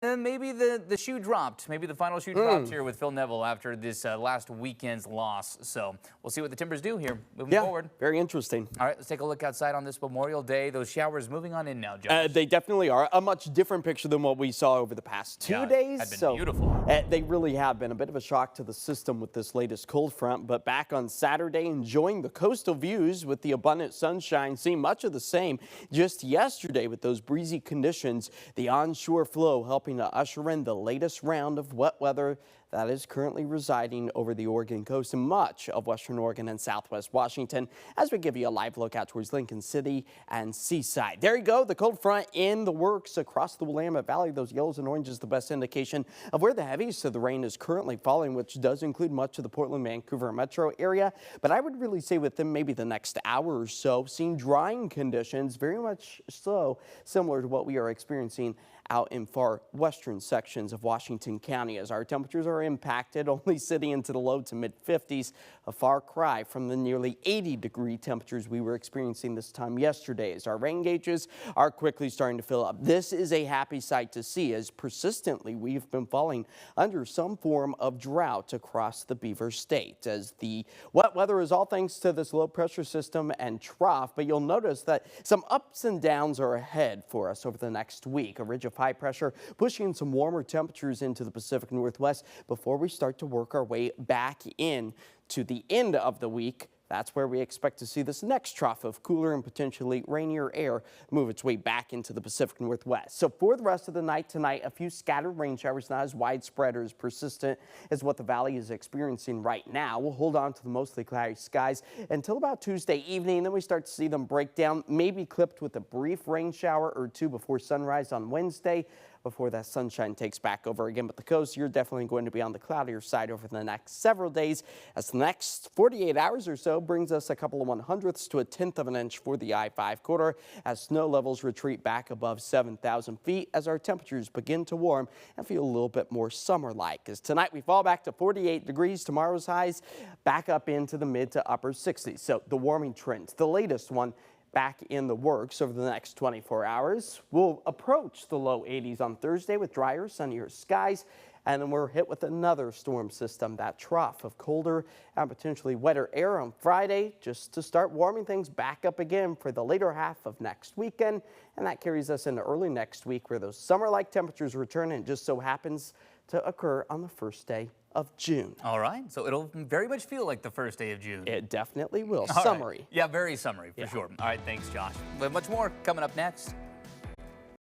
And maybe the shoe dropped. Maybe the final shoe dropped here with Phil Neville after this last weekend's loss. So we'll see what the Timbers do here moving forward. Very interesting. All right, let's take a look outside on this Memorial Day. Those showers moving on in now, Josh. They definitely are. A much different picture than what we saw over the past 2 days. Had been beautiful. They really have been a bit of a shock to the system with this latest cold front. But back on Saturday, enjoying the coastal views with the abundant sunshine, seeing much of the same just yesterday with those breezy conditions. The onshore flow helping to usher in the latest round of wet weather that is currently residing over the Oregon coast and much of western Oregon and southwest Washington, as we give you a live look out towards Lincoln City and Seaside. There you go, the cold front in the works across the Willamette Valley. Those yellows and oranges, the best indication of where the heaviest of the rain is currently falling, which does include much of the Portland, Vancouver metro area. But I would really say within maybe the next hour or so, seeing drying conditions, very much so similar to what we are experiencing out in far western sections of Washington County, as our temperatures are impacted, only sitting into the low to mid 50s, a far cry from the nearly 80-degree temperatures we were experiencing this time yesterday, as our rain gauges are quickly starting to fill up. This is a happy sight to see, as persistently we've been falling under some form of drought across the Beaver State, as the wet weather is all thanks to this low pressure system and trough. But you'll notice that some ups and downs are ahead for us over the next week. A ridge of high pressure pushing some warmer temperatures into the Pacific Northwest before we start to work our way back in to the end of the week. That's where we expect to see this next trough of cooler and potentially rainier air move its way back into the Pacific Northwest. So for the rest of the night tonight, a few scattered rain showers, not as widespread or as persistent as what the valley is experiencing right now. We'll hold on to the mostly cloudy skies until about Tuesday evening. Then we start to see them break down, maybe clipped with a brief rain shower or two before sunrise on Wednesday, before that sunshine takes back over again. But the coast, you're definitely going to be on the cloudier side over the next several days, as the next 48 hours or so brings us a couple of 1/100ths to a 1/10 of an inch for the I-5 corridor, as snow levels retreat back above 7,000 feet, as our temperatures begin to warm and feel a little bit more summer-like. As tonight we fall back to 48 degrees, tomorrow's highs back up into the mid to upper 60s. So the warming trend, the latest one, back in the works over the next 24 hours. We'll approach the low 80s on Thursday with drier, sunnier skies. And then we're hit with another storm system, that trough of colder and potentially wetter air on Friday, just to start warming things back up again for the later half of next weekend. And that carries us into early next week, where those summer-like temperatures return, and it just so happens to occur on the first day of June. All right, so it'll very much feel like the first day of June. It definitely will. All Summery. right. Yeah, very summery for sure. All right, thanks, Josh. We have much more coming up next.